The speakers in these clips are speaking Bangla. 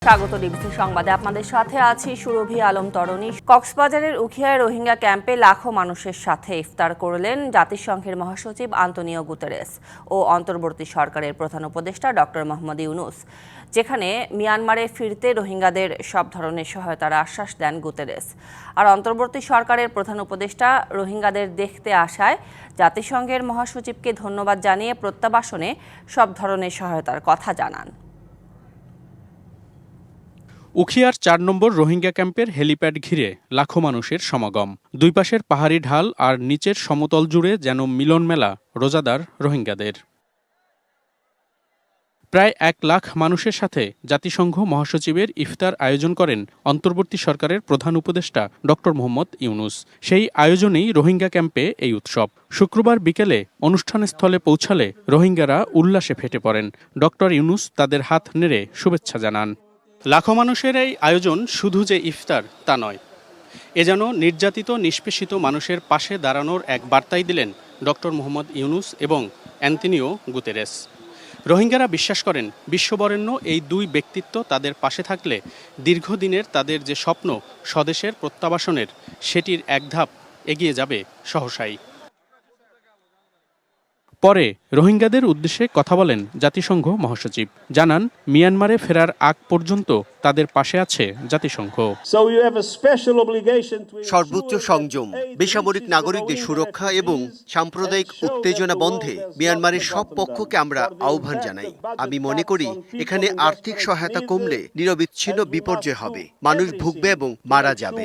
স্বাগত ডিবিসি সংবাদে আপনাদের সাথে আছি সুরভি আলম তরণী। কক্সবাজারের উখিয়ায় রোহিঙ্গা ক্যাম্পে লাখো মানুষের সাথে ইফতার করলেন জাতিসংঘের মহাসচিব আন্তোনিও গুতেরেস ও অন্তর্বর্তী সরকারের প্রধান উপদেষ্টা ডক্টর মোহাম্মদ ইউনুস, যেখানে মিয়ানমারে ফিরতে রোহিঙ্গাদের সব ধরনের সহায়তার আশ্বাস দেন গুতেরেস। আর অন্তর্বর্তী সরকারের প্রধান উপদেষ্টা রোহিঙ্গাদের দেখতে আসায় জাতিসংঘের মহাসচিবকে ধন্যবাদ জানিয়ে প্রত্যাবাসনে সব ধরনের সহায়তার কথা জানান। উখিয়ার ৪ নম্বর রোহিঙ্গা ক্যাম্পের হেলিপ্যাড ঘিরে লাখো মানুষের সমাগম। দুই পাশের পাহাড়ি ঢাল আর নিচের সমতল জুড়ে যেন মিলন মেলা রোজাদার রোহিঙ্গাদের। প্রায় ১ লাখ মানুষের সাথে জাতিসংঘ মহাসচিবের ইফতার আয়োজন করেন অন্তর্বর্তী সরকারের প্রধান উপদেষ্টা ডক্টর মোহাম্মদ ইউনুস। সেই আয়োজনেই রোহিঙ্গা ক্যাম্পে এই উৎসব। শুক্রবার বিকেলে অনুষ্ঠানস্থলে পৌঁছালে রোহিঙ্গারা উল্লাসে ফেটে পড়েন। ডক্টর ইউনুস তাদের হাত নেড়ে শুভেচ্ছা জানান। লাখো মানুষের এই আয়োজন শুধু যে ইফতার তা নয়, এ যেন নির্যাতিত নিষ্পেষিত মানুষের পাশে দাঁড়ানোর এক বার্তাই দিলেন ডক্টর মোহাম্মদ ইউনুস এবং অ্যান্তোনিও গুতেরেস। রোহিঙ্গারা বিশ্বাস করেন বিশ্ববরেণ্য এই দুই ব্যক্তিত্ব তাদের পাশে থাকলে দীর্ঘদিনের তাদের যে স্বপ্ন স্বদেশের প্রত্যাবাসনের, সেটির এক ধাপ এগিয়ে যাবে সহসাই। পরে রোহিঙ্গাদের উদ্দেশ্যে কথা বলেন জাতিসংঘ মহাসচিব। জানান, মিয়ানমারে ফেরার আগ পর্যন্ত তাদের পাশে আছে জাতিসংঘ। সর্বোচ্চ সংযম, বেসামরিক নাগরিকদের সুরক্ষা এবং সাম্প্রদায়িক উত্তেজনা বন্ধে মিয়ানমারের সব পক্ষকে আমরা আহ্বান জানাই। আমি মনে করি এখানে আর্থিক সহায়তা কমলে নিরবিচ্ছিন্ন বিপর্যয় হবে, মানুষ ভুগবে এবং মারা যাবে।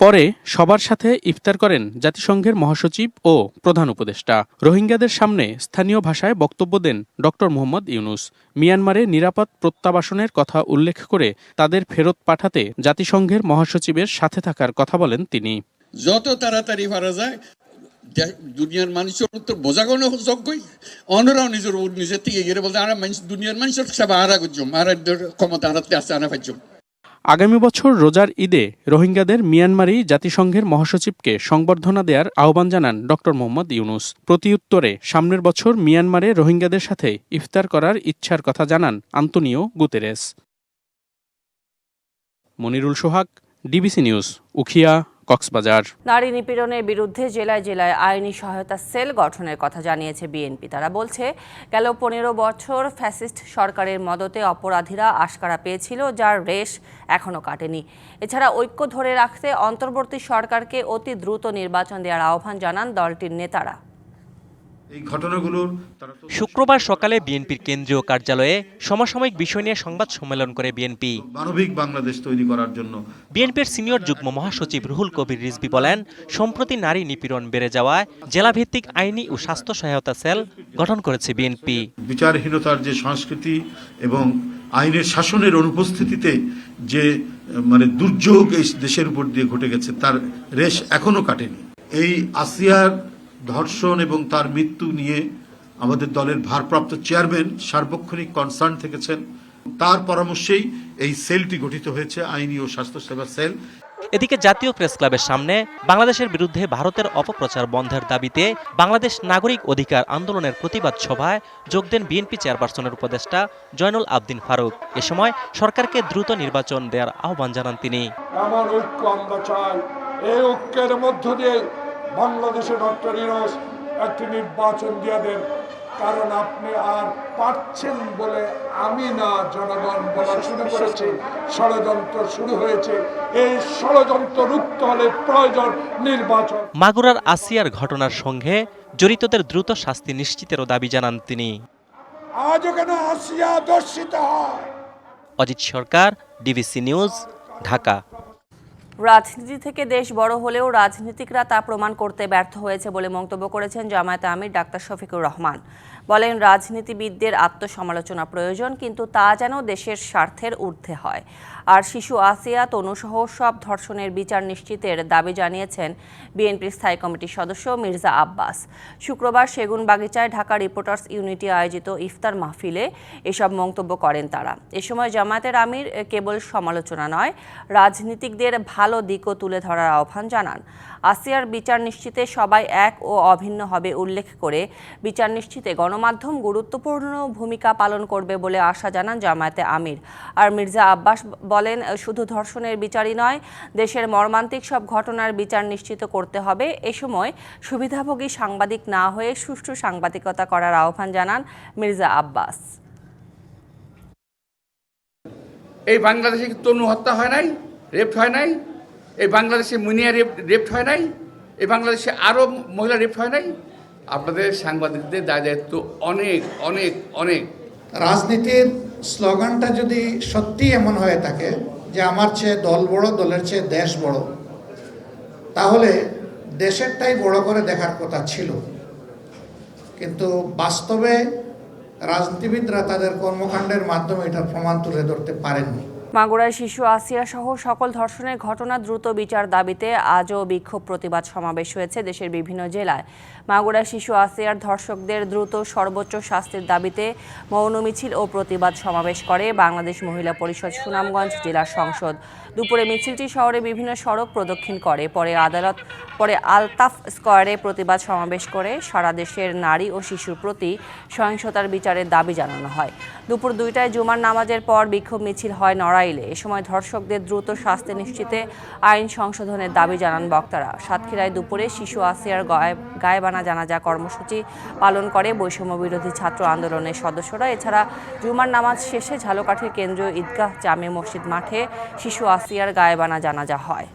পরে সবার সাথে ইফতার করেন জাতিসংঘের মহাসচিব ও প্রধান উপদেষ্টা। রোহিঙ্গাদের সামনে স্থানীয় ভাষায় বক্তব্য দেন ডক্টর মোহাম্মদ ইউনুস। মিয়ানমারে নিরাপদ প্রত্যাবাসনের কথা উল্লেখ করে তাদের ফেরত পাঠাতে জাতিসংঘের মহাসচিবের সাথে থাকার কথা বলেন তিনি। যত তাড়াতাড়ি পারা যায় দুনিয়ার মানুষের উত্তর বোঝাগণ যোগ্যই অন্যরাও নিজের থেকে গিয়ে বলতে আমরা দুনিয়ার মানুষের সেবা আরা করছুম, আর ক্ষমতা আনাতে আসতে আনা পাইছুম। আগামী বছর রোজার ঈদে রোহিঙ্গাদের মিয়ানমারেই জাতিসংঘের মহাসচিবকে সংবর্ধনা দেওয়ার আহ্বান জানান ডক্টর মোহাম্মদ ইউনুস। প্রতিউত্তরে সামনের বছর মিয়ানমারে রোহিঙ্গাদের সাথে ইফতার করার ইচ্ছার কথা জানান আন্তোনিও গুতেরেস। মনিরুল সোহাগ, ডিবিসি নিউজ, উখিয়া, কক্সবাজার। নারী নিপীড়নের বিরুদ্ধে জেলায় জেলায় আইনি সহায়তা সেল গঠনের কথা জানিয়েছে বিএনপি। তারা বলছে, গেল ১৫ বছর ফ্যাসিস্ট সরকারের মদতে অপরাধীরা আশকারা পেয়েছিল, যার রেশ এখনো কাটেনি। এছাড়া ঐক্য ধরে রাখতে অন্তর্বর্তী সরকারকে অতি দ্রুত নির্বাচন দেওয়ার আহ্বান জানান দলটির নেতারা। শুক্রবার সকালে বিএনপির কেন্দ্রীয় কার্যালয়ে সমসাময়িক বিষয় নিয়ে সংবাদ সম্মেলন করে বিএনপি। মানবিক বাংলাদেশ তৈরি করার জন্য বিএনপির সিনিয়র যুগ্ম মহাসচিব রুহুল কবির রিজভী বলেন, সম্প্রতি নারী নিপীড়ন বেড়ে যাওয়ায় জেলাভিত্তিক আইনি ও স্বাস্থ্য সহায়তা সেল গঠন করেছে বিএনপি। বিচারহীনতার যে সংস্কৃতি এবং আইনের শাসনের অনুপস্থিতিতে যে দুর্যোগ এই দেশের উপর দিয়ে ঘটে গেছে, তার রেশ এখনো কাটেনি। এই আসিয়ার ধর্ষণ এবং তার মৃত্যু নিয়ে আমাদের দলের ভারপ্রাপ্ত চেয়ারম্যান সার্বক্ষণিক কনসার্ন থেকেছেন। তার পরামর্শেই এই সেলটি গঠিত হয়েছে, আইনি ও স্বাস্থ্যসেবা সেল। এদিকে জাতীয় প্রেস ক্লাবের সামনে বাংলাদেশের বিরুদ্ধে ভারতের অপপ্রচার বন্ধের দাবিতে বাংলাদেশ নাগরিক অধিকার আন্দোলনের প্রতিবাদ সভায় যোগ দেন বিএনপি চেয়ারপারসনের উপদেষ্টা জয়নুল আবদিন ফারুক। এ সময় সরকারকে দ্রুত নির্বাচন দেওয়ার আহ্বান জানান তিনি। এমন ঐক্য আমরা চাই, এই ঐক্যের মধ্য দিয়ে বাংলাদেশে ডক্টর ইউনূস একটি নির্বাচন দিয়ে দেন, কারণ আপনি আর পারছেন বলে আমি না, জনগণ বলা শুরু করেছে, ষড়যন্ত্র শুরু হয়েছে। এই ষড়যন্ত্র রুখতে হলে প্রয়োজন নির্বাচন। মাগুরার আসিয়ার ঘটনার সঙ্গে জড়িতদের দ্রুত শাস্তি নিশ্চিতেরও দাবি জানান তিনি। আজও কেন আসিয়া দর্শিত হয়। অজিত সরকার, ডিবিসি নিউজ, ঢাকা। রাজনীতি থেকে দেশ বড় হলেও রাজনীতিকরা তা প্রমাণ করতে ব্যর্থ হয়েছে বলে মন্তব্য করেছেন জামায়াতে আমির ডাক্তার শফিকুর রহমান। বলেন, রাজনীতিবিদদের আত্মসমালোচনা প্রয়োজন, কিন্তু তা যেন দেশের স্বার্থের ঊর্ধ্বে হয়। আর শিশু আসিয়া, তনুসহ সব ধর্ষণের বিচার নিশ্চিতের দাবি জানিয়েছেন বিএনপির স্থায়ী কমিটির সদস্য মির্জা আব্বাস। শুক্রবার সেগুনবাগিচায় ঢাকা রিপোর্টার্স ইউনিটি আয়োজিত ইফতার মাহফিলে এসব মন্তব্য করেন তারা। এ সময় জামায়াতের আমির কেবল সমালোচনা নয়, রাজনীতিকদের ভালো দিকও তুলে ধরার আহ্বান জানান। আসিয়ার বিচার নিশ্চিতে সবাই এক ও অভিন্ন হবে উল্লেখ করে বিচার নিশ্চিতে গণমাধ্যম গুরুত্বপূর্ণ ভূমিকা পালন করবে বলে আশা জানান জামায়াতে আমির। আর মির্জা আব্বাস বলেন, শুধু ধর্ষণের বিচারই নয়, দেশের মর্মান্তিক সব ঘটনার বিচার নিশ্চিত করতে হবে। এ সময় সুবিধাভোগী সাংবাদিক না হয়ে সুষ্ঠু সাংবাদিকতা করার আহ্বান জানান মির্জা আব্বাস। এই বাংলাদেশে তনু হত্যা হয় নাই, রেপ হয় নাই, এই বাংলাদেশে মুনিয়া রেপ হয় নাই, এই বাংলাদেশে আরও মহিলা রেপ হয় নাই। আপনাদের সাংবাদিকদের দায়িত্ব অনেক অনেক অনেক। রাজনীতির স্লোগানটা যদি সত্যি এমন হয়ে থাকে যে আমার চেয়ে দল বড়, দলের চেয়ে দেশ বড়, তাহলে দেশেরটাই বড় করে দেখার কথা ছিল। কিন্তু বাস্তবে রাজনীতিবিদরা তাদের কর্মকাণ্ডের মাধ্যমে এটার প্রমাণ তুলে ধরতে পারেননি। মাগুরায় শিশু আসিয়া সহ সকল ধর্ষণের ঘটনা দ্রুত বিচার দাবিতে আজও বিক্ষোভ প্রতিবাদ সমাবেশ হয়েছে দেশের বিভিন্ন জেলায়। মাগুরায় শিশু আসিয়ার ধর্ষকদের দ্রুত সর্বোচ্চ শাস্তির দাবিতে মৌন মিছিল ও প্রতিবাদ সমাবেশ করে বাংলাদেশ মহিলা পরিষদ সুনামগঞ্জ জেলা সংসদ। দুপুরে মিছিলটি শহরে বিভিন্ন সড়ক প্রদক্ষিণ করে, পরে আলতাফ স্কয়ারে প্রতিবাদ সমাবেশ করে সারা দেশের নারী ও শিশুর প্রতি সহিংসতার বিচারের দাবি জানানো হয়। দুপুর 2টায় জুমার নামাজের পর বিক্ষোভ মিছিল হয় নড়াইলে। এ সময় ধর্ষকদের দ্রুত শাস্তি নিশ্চিতে আইন সংশোধনের দাবি জানান বক্তারা। সাতক্ষীরায় দুপুরে শিশু আসিয়ার গায়েবানা জানাজা কর্মসূচি পালন করে বৈষম্য বিরোধী ছাত্র আন্দোলনের সদস্যরা। এছাড়া জুমার নামাজ শেষে ঝালকাঠির কেন্দ্রীয় ঈদগাহ জামে মসজিদ মাঠে শিশু আসিয়ার গায়েবানা জানাজা হয়।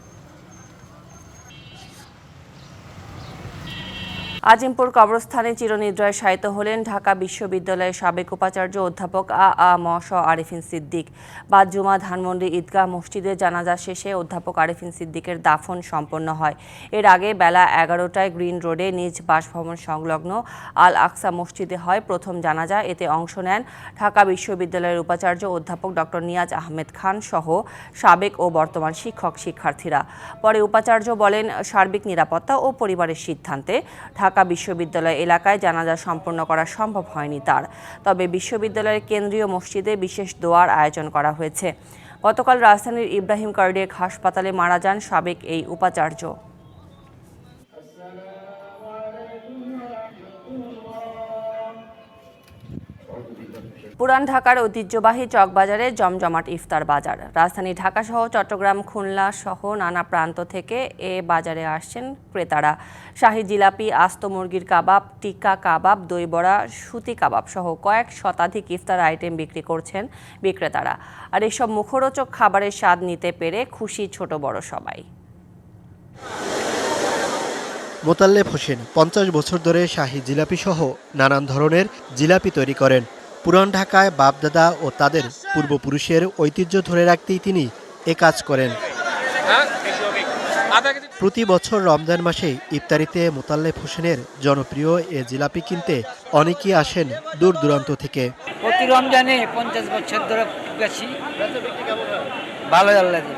আজিমপুর কবরস্থানে চিরনিদ্রায় শায়িত হলেন ঢাকা বিশ্ববিদ্যালয়ের সাবেক উপাচার্য অধ্যাপক আ.ম শ আরিফিন সিদ্দিক। বাদ জুমা ধানমন্ডি ঈদগাহ মসজিদে জানাজা শেষে অধ্যাপক আরিফিন সিদ্দিকের দাফন সম্পন্ন হয়। এর আগে বেলা 11টায় গ্রিন রোডে নিজ বাসভবন সংলগ্ন আল আকসা মসজিদে হয় প্রথম জানাজা। এতে অংশ নেন ঢাকা বিশ্ববিদ্যালয়ের উপাচার্য অধ্যাপক ডক্টর নিয়াজ আহমেদ খান সহ সাবেক ও বর্তমান শিক্ষার্থীরা। পরে উপাচার্য বলেন, সার্বিক নিরাপত্তা ও পরিবারের সিদ্ধান্তে ঢাকা বিশ্ববিদ্যালয় এলাকায় জানাজা সম্পন্ন করা সম্ভব হয়নি তার। তবে বিশ্ববিদ্যালয়ের কেন্দ্রীয় মসজিদে বিশেষ দোয়ার আয়োজন করা হয়েছে। গতকাল রাজধানীর ইব্রাহিম কার্ডিয়াক হাসপাতালে মারা যান সাবেক এই উপাচার্য। পুরান ঢাকার ঐতিহ্যবাহী চকবাজারে জমজমাট ইফতার বাজার। রাজধানী ঢাকা সহ চট্টগ্রাম, খুলনা সহ নানা প্রান্ত থেকে এ বাজারে আসছেন ক্রেতারা। শাহী জিলাপি, আস্ত মুরগির কাবাব, টিক্কা কাবাব, দই বড়া, সুতি কাবাব সহ কয়েক শতাধিক ইফতার আইটেম বিক্রি করছেন বিক্রেতারা। আর এসব মুখরোচক খাবারের স্বাদ নিতে পেরে খুশি ছোট বড় সবাই। মোতাল্লেব হোসেন 50 বছর ধরে শাহী জিলাপি সহ নানান ধরনের জিলাপি তৈরি করেন। পুরান ঢাকায় বাপদাদা ও তাদের পূর্বপুরুষের ঐতিহ্য ধরে রাখতেই তিনি এ কাজ করেন। প্রতি বছর রমজান মাসে ইফতারিতে মোতাল্লেব হোসেনের জনপ্রিয় এ জিলাপি কিনতে অনেকেই আসেন দূর দূরান্ত থেকে। প্রতি রমজানে 50 বছর ধরে বেশি ভালো লাগে।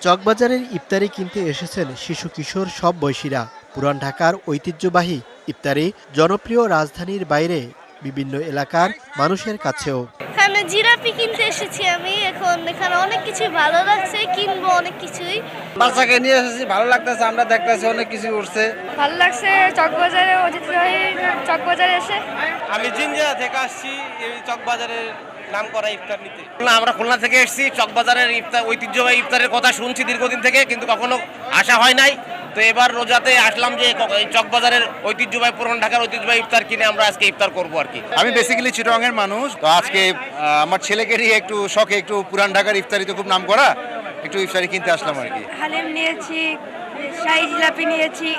চকবাজারের ইফতারি কিনতে এসেছেন শিশু কিশোর সব বয়সীরা। পুরান ঢাকার ঐতিহ্যবাহী ইফতারি জনপ্রিয় রাজধানীর বাইরে বিভিন্ন এলাকার মানুষের কাছেও। এখানে জিলাপি কিনতে এসেছি আমি। এখন এখানে অনেক কিছু ভালো লাগছে, কিনবো অনেক কিছুই। বাচ্চাকে নিয়ে এসেছি, ভালো লাগতেছে, আমরা দেখতেছি অনেক কিছু উঠছে, ভালো লাগছে চকবাজারে চকবাজারে এসে। আমি জিঞ্জিরা থেকে আসছি এই চকবাজারের নাম করা ইফতার নিতে। আমরা খুলনা থেকে এসেছি, চকবাজারের ইফতার ঐতিহ্যবাহী ইফতারের কথা শুনছি দীর্ঘদিন থেকে, কিন্তু কখনো আসা হয় নাই। তো এবার রোজাতে আসলাম যে চকবাজারের ঐতিহ্যবাহী পুরান ঢাকার ঐতিহ্যবাহী ইফতার কিনে আমরা আজকে ইফতার করবো আর কি। আমি বেসিক্যালি চিটাগংয়ের মানুষ, তো আজকে আমার ছেলেকে নিয়ে একটু শখে একটু পুরান ঢাকার ইফতারিতে খুব নাম করা একটু ইফতারি কিনতে আসলাম আর কি। হালিম নিয়েছি, শাহী জিলাপি নিয়েছি।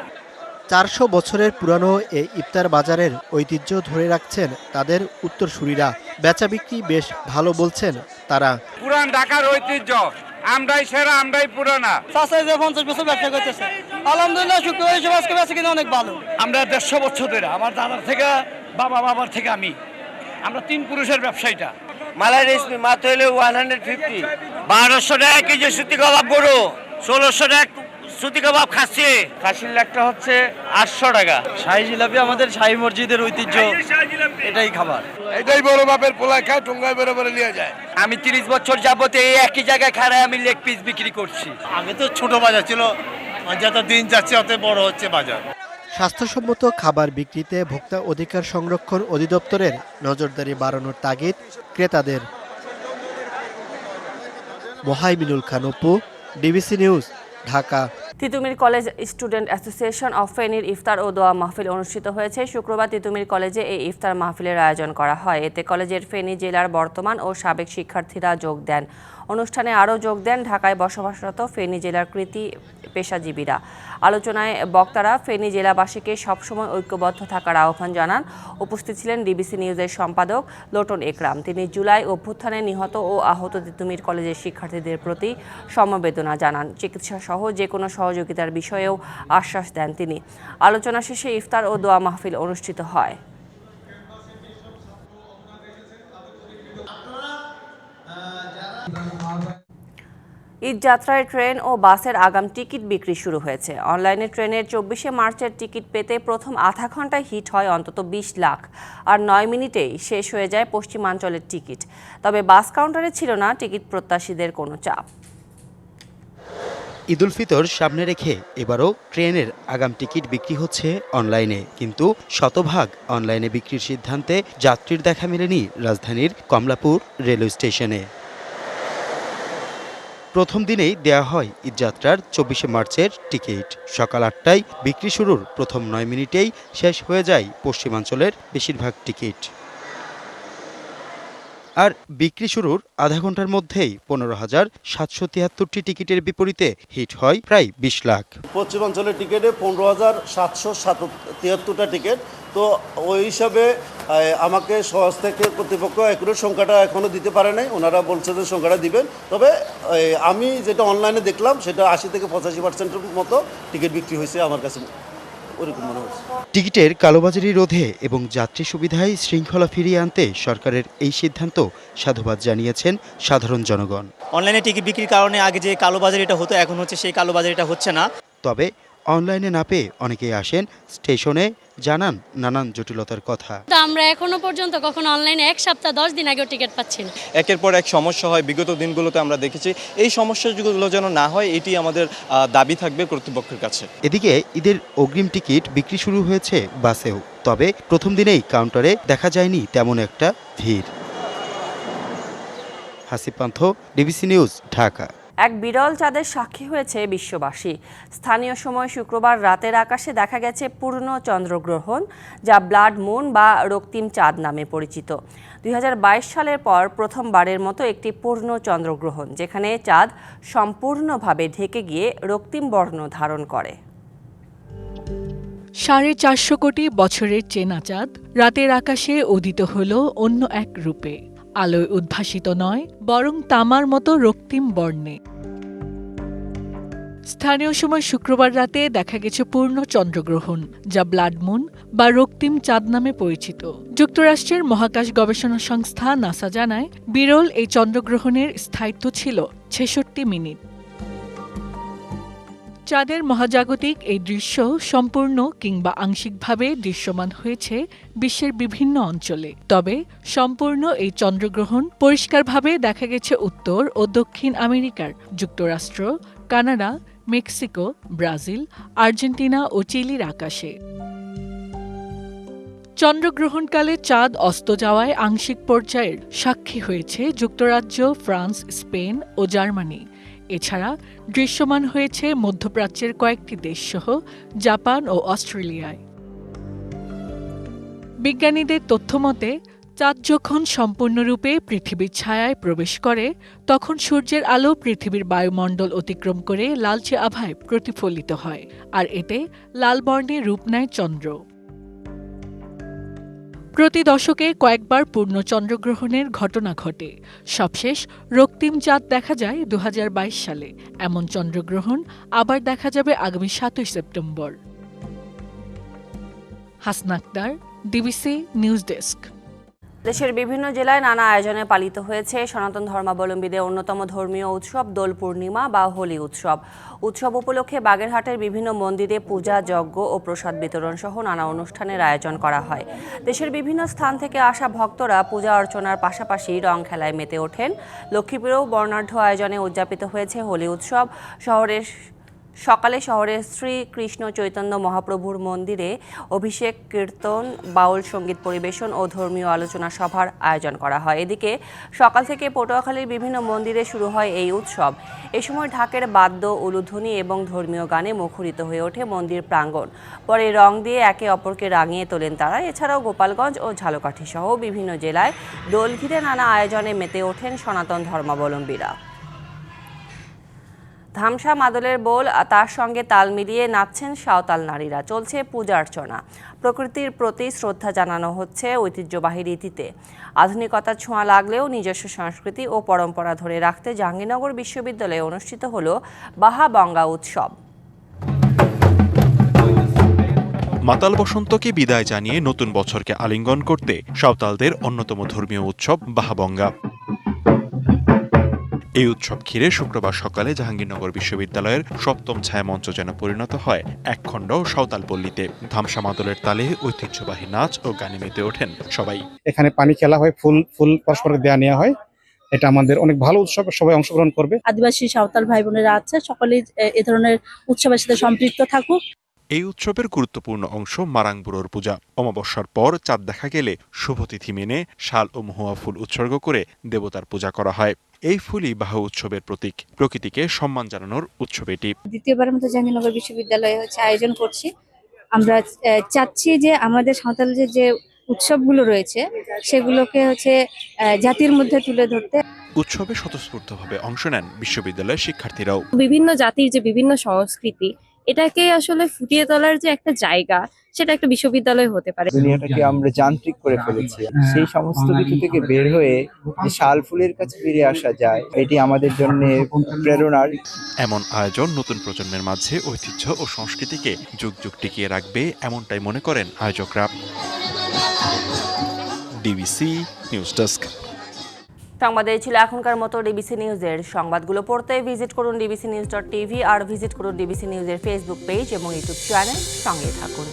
400 বছরের পুরানো এই ইফতার বাজারের ঐতিহ্য ধরে রাখছেন তাদের উত্তরসূরিরা। বেচা বিক্রি বেশ ভালো বলছেন তারা। পুরান ঢাকার ঐতিহ্য আমরাই সেরা, আমরাই পুরানা। 50 বছর ব্যবসা করতেছে, আলহামদুলিল্লাহ শুক্রবার হিসেবে আজকে বেচা কিনা অনেক ভালো। আমরা 150 বছর ধরে, আমার দাদার থেকে বাবার থেকে আমরা 3 পুরুষের ব্যবসায়ীটা। মালাই রেশমি মাত্র হলো 150, 1200 টাকা কেজি সুতি কাবাব বড়, 1600 টাকা সুতি কাবাব খাসি, খাসির লেগটা হচ্ছে 800 টাকা। শাহী জিলাপি আমাদের শাহী মসজিদের ঐতিহ্য, এটাই খাবার, এটাই বড় বাপের পোলায় খায়, ঠোঙ্গায় বেরো বেরো নিয়ে যায়। আমি 30 বছর যাবত এই একই জায়গায় খাড়ায় আমি লেগ পিস বিক্রি করছি। আগে তো ছোট বাজার ছিল, যত দিন যাচ্ছে অত বড় হচ্ছে বাজার। স্বাস্থ্যসম্মত খাবার বিক্রিতে ভোক্তা অধিকার সংরক্ষণ অধিদপ্তরের নজরদারি বাড়ানোর তাগিদ ক্রেতাদের। Mohaiminul Khan Apu, DBC news, Dhaka. Titumir college student association of ফেনীর ইফতার ও দোয়া মাহফিল অনুষ্ঠিত হয়েছে। শুক্রবার তিতুমির কলেজে এই ইফতার মাহফিলের আয়োজন করা হয়। এতে কলেজের ফেনী জেলার বর্তমান ও সাবেক শিক্ষার্থীরা যোগ দেন। অনুষ্ঠানে আরও যোগ দেন ঢাকায় বসবাসরত ফেনী জেলার কৃতি পেশাজীবীরা। আলোচনায় বক্তারা ফেনী জেলাবাসীকে সবসময় ঐক্যবদ্ধ থাকার আহ্বান জানান। উপস্থিত ছিলেন ডিবিসি নিউজের সম্পাদক লোটন একরাম। তিনি জুলাই অভ্যুত্থানে নিহত ও আহত তিতুমির কলেজের শিক্ষার্থীদের প্রতি সমবেদনা জানান। চিকিৎসা সহ যে কোনো সহযোগিতার বিষয়েও আশ্বাস দেন তিনি। আলোচনা শেষে ইফতার ও দোয়া মাহফিল অনুষ্ঠিত হয়। ঈদ যাত্রায় ট্রেন ও বাসের আগাম টিকিট বিক্রি শুরু হয়েছে। অনলাইনে ট্রেনের 24শে মার্চের টিকিট পেতে প্রথম আধা ঘন্টায় হিট হয় অন্তত 20 লাখ, আর 9 মিনিটেই শেষ হয়ে যায় পশ্চিমাঞ্চলের টিকিট। তবে বাস কাউন্টারে ছিল না টিকিট প্রত্যাশীদের কোনো চাপ। ঈদুল ফিতর সামনে রেখে এবারও ট্রেনের আগাম টিকিট বিক্রি হচ্ছে অনলাইনে, কিন্তু শতভাগ অনলাইনে বিক্রির সিদ্ধান্তে যাত্রীর দেখা মেলেনি রাজধানীর কমলাপুর রেলওয়ে স্টেশনে। প্রথম দিনেই দেয়া হয় ঈদযাত্রার 24শে মার্চের টিকিট। সকাল 8টায় বিক্রি শুরুর প্রথম 9 মিনিটেই শেষ হয়ে যায় পশ্চিমাঞ্চলের বেশিরভাগ টিকিট। আর বিক্রি শুরুর আধা ঘন্টার মধ্যেই 15,773টি টিকিটের বিপরীতে হিট হয় প্রায় 20 লাখ। পশ্চিমাঞ্চলের টিকিটে 15,773টা টিকিট। তো ওই হিসাবে আমাকে সহজ থেকে কর্তৃপক্ষ একুরেট সংখ্যাটা এখনও দিতে পারে নাই। ওনারা বলছে যে সংখ্যাটা দিবেন। তবে আমি যেটা অনলাইনে দেখলাম সেটা 80 থেকে 85% মতো টিকিট বিক্রি হয়েছে আমার কাছে। টিকিটের কালোবাজারি রোধে এবং যাত্রী সুবিধায় শৃঙ্খলা ফিরিয়ে আনতে সরকারের এই সিদ্ধান্ত সাধুবাদ জানিয়েছেন সাধারণ জনগণ। অনলাইনে টিকিট বিক্রির কারণে আগে যে কালোবাজারিটা হতো এখন হচ্ছে সেই কালোবাজারিটা হচ্ছে না। তবে অনলাইনে না পেয়ে অনেকেই আসেন স্টেশনে, জানান নানান জটিলতার কথা। আমরা এখনো পর্যন্ত কখনো অনলাইনে 1 সপ্তাহ 10 দিন আগেও টিকিট পাচ্ছি না। একের পর এক সমস্যা হয়, বিগত দিনগুলোতে আমরা দেখেছি। এই সমস্যাগুলো যেন না হয় এটি আমাদের দাবি থাকবে কর্তৃপক্ষের কাছে। এদিকে ঈদের অগ্রিম টিকিট বিক্রি শুরু হয়েছে বাসেও, তবে প্রথম দিনেই কাউন্টারে দেখা যায়নি তেমন একটা ভিড়। হাসিব পান্থ, ডিবিসি নিউজ, ঢাকা। এক বিরল চাঁদের সাক্ষী হয়েছে বিশ্ববাসী। স্থানীয় সময় শুক্রবার রাতের আকাশে দেখা গেছে পূর্ণ চন্দ্রগ্রহণ, যা ব্লাড মুন বা রক্তিম চাঁদ নামে পরিচিত। 2022 সালের পর প্রথমবারের মতো একটি পূর্ণ চন্দ্রগ্রহণ, যেখানে চাঁদ সম্পূর্ণভাবে ঢেকে গিয়ে রক্তিম বর্ণ ধারণ করে। 450 কোটি বছরের চেনা চাঁদ রাতের আকাশে উদিত হল অন্য এক রূপে। আলোয় উদ্ভাসিত নয়, বরং তামার মতো রক্তিম বর্ণে। স্থানীয় সময় শুক্রবার রাতে দেখা গেছে পূর্ণ চন্দ্রগ্রহণ, যা ব্লাড মুন বা রক্তিম চাঁদ নামে পরিচিত। যুক্তরাষ্ট্রের মহাকাশ গবেষণা সংস্থা নাসা জানায়, বিরল এই চন্দ্রগ্রহণের স্থায়িত্ব ছিল 66 মিনিট। চাঁদের মহাজাগতিক এই দৃশ্য সম্পূর্ণ কিংবা আংশিকভাবে দৃশ্যমান হয়েছে বিশ্বের বিভিন্ন অঞ্চলে। তবে সম্পূর্ণ এই চন্দ্রগ্রহণ পরিষ্কারভাবে দেখা গেছে উত্তর ও দক্ষিণ আমেরিকার যুক্তরাষ্ট্র, কানাডা, মেক্সিকো, ব্রাজিল, আর্জেন্টিনা ও চিলির আকাশে। চন্দ্রগ্রহণকালে চাঁদ অস্ত যাওয়ায় আংশিক পর্যায়ের সাক্ষী হয়েছে যুক্তরাজ্য, ফ্রান্স, স্পেন ও জার্মানি। এছাড়া দৃশ্যমান হয়েছে মধ্যপ্রাচ্যের কয়েকটি দেশসহ জাপান ও অস্ট্রেলিয়ায়। বিজ্ঞানীদের তথ্যমতে, চাঁদ যখন সম্পূর্ণরূপে পৃথিবীর ছায়ায় প্রবেশ করে, তখন সূর্যের আলো পৃথিবীর বায়ুমণ্ডল অতিক্রম করে লালচে আভায় প্রতিফলিত হয়, আর এতে লাল বর্ণে রূপ নেয় চন্দ্র। প্রতি দশকে কয়েকবার পূর্ণ চন্দ্রগ্রহণের ঘটনা ঘটে। সবশেষ রক্তিম চাঁদ দেখা যায় 2022 সালে। এমন চন্দ্রগ্রহণ আবার দেখা যাবে আগামী 7 September. Hasna Akter, DBC news desk. দেশের বিভিন্ন জেলায় নানা আয়োজনে পালিত হয়েছে সনাতন ধর্মাবলম্বীদের অন্যতম ধর্মীয় উৎসব দোল পূর্ণিমা বা হোলি উৎসব। উৎসব উপলক্ষে বাগেরহাটের বিভিন্ন মন্দিরে পূজা, যজ্ঞ ও প্রসাদ বিতরণ সহ নানা অনুষ্ঠানের আয়োজন করা হয়। দেশের বিভিন্ন স্থান থেকে আসা ভক্তরা পূজা অর্চনার পাশাপাশি রং খেলায় মেতে ওঠেন। লক্ষ্মীপুরেও বর্ণাঢ্য আয়োজনে উদযাপিত হয়েছে হোলি উৎসব। শহরের সকালে শহরের শ্রী কৃষ্ণ চৈতন্য মহাপ্রভুর মন্দিরে অভিষেক, কীর্তন, বাউল সঙ্গীত পরিবেশন ও ধর্মীয় আলোচনা সভার আয়োজন করা হয়। এদিকে সকাল থেকে পটুয়াখালীর বিভিন্ন মন্দিরে শুরু হয় এই উৎসব। এ সময় ঢাকের বাদ্য, উলুধ্বনি এবং ধর্মীয় গানে মুখরিত হয়ে ওঠে মন্দির প্রাঙ্গণ। পরে রং দিয়ে একে অপরকে রাঙিয়ে তোলেন তারা। এছাড়াও গোপালগঞ্জ ও ঝালকাঠি সহ বিভিন্ন জেলায় দোল ঘিরে নানা আয়োজনে মেতে ওঠেন সনাতন ধর্মাবলম্বীরা। ধামসা মাদলের বোল, তার সঙ্গে তাল মিলিয়ে নাচছেন সাঁওতাল নারীরা। চলছে পূজা অর্চনা, প্রকৃতির প্রতি শ্রদ্ধা জানানো হচ্ছে ঐতিহ্যবাহী রীতিতে। আধুনিকতার ছোঁয়া লাগলেও নিজস্ব সংস্কৃতি ও পরম্পরা ধরে রাখতে জাহাঙ্গীরনগর বিশ্ববিদ্যালয়ে অনুষ্ঠিত হল বাহা বঙ্গা উৎসব। মাতাল বসন্তকে বিদায় জানিয়ে নতুন বছরকে আলিঙ্গন করতে সাঁওতালদের অন্যতম ধর্মীয় উৎসব বাহাবঙ্গা। এই উৎসব ঘিরে শুক্রবার সকালে জাহাঙ্গীরনগর বিশ্ববিদ্যালয়ের সপ্তম ছায়ামঞ্চ যেন পরিণত হয় একখণ্ড সাঁওতাল পল্লীতে। ধামসা মাদলের তালে ঐতিহ্যবাহী নাচ ও গানে মেতে ওঠেন সবাই। এখানে পানি খেলা হয়, ফুল পরস্পরকে দেয়া নেওয়া হয়। এটা আমাদের অনেক ভালো উৎসব, সবাই অংশগ্রহণ করবে। আদিবাসী সাঁওতাল ভাই বোনেরা আছে, সকলেই এ ধরনের উৎসবের সাথে সম্পৃক্ত থাকুক। এই উৎসবের গুরুত্বপূর্ণ অংশ মারাংবুড়োর পূজা। অমাবস্যার পর চাঁদ দেখা গেলে শুভতিথি মেনে শাল ও মহুয়া ফুল উৎসর্গ করে দেবতার পূজা করা হয়। এই ফুলই বাহু উৎসবের প্রতীক, প্রকৃতিকে সম্মান জানানোর উৎসব এটি। দ্বিতীয়বারের মতো জাহাঙ্গীরনগর বিশ্ববিদ্যালয়ে আয়োজন করছি। আমরা চাচ্ছি যে আমাদের সাঁওতালের যে উৎসবগুলো রয়েছে সেগুলোকে জাতির মধ্যে তুলে ধরতে। উৎসবে স্বতঃস্ফূর্তভাবে অংশ নেন বিশ্ববিদ্যালয়ের শিক্ষার্থীরাও। বিভিন্ন জাতির যে বিভিন্ন সংস্কৃতি, এটাকে আসলে ফুটিয়ে তোলার যে একটা জায়গা, সেটা একটা বিশ্ববিদ্যালয় হতে পারে। দুনিয়াটাকে আমরা যান্ত্রিক করে ফেলেছি, সেই সমস্ত কিছু থেকে বের হয়ে যে শাল ফুলের কাছে ফিরে আসা যায়, এটি আমাদের জন্য প্রেরণার। এমন আয়োজন নতুন প্রজন্মের মাঝে ঐতিহ্য ও সংস্কৃতিকে যুগ যুগ টিকিয়ে রাখবে, এমনটাই মনে করেন আয়োজকরা। DBC news desk. সংবাদ এই ছিল এখনকার মতো। ডিবিসি নিউজের সংবাদগুলো পড়তে ভিজিট করুন dbcnews.tv আর ভিজিট করুন ডিবিসি নিউজের ফেসবুক পেজ এবং ইউটিউব চ্যানেল। সঙ্গে থাকুন।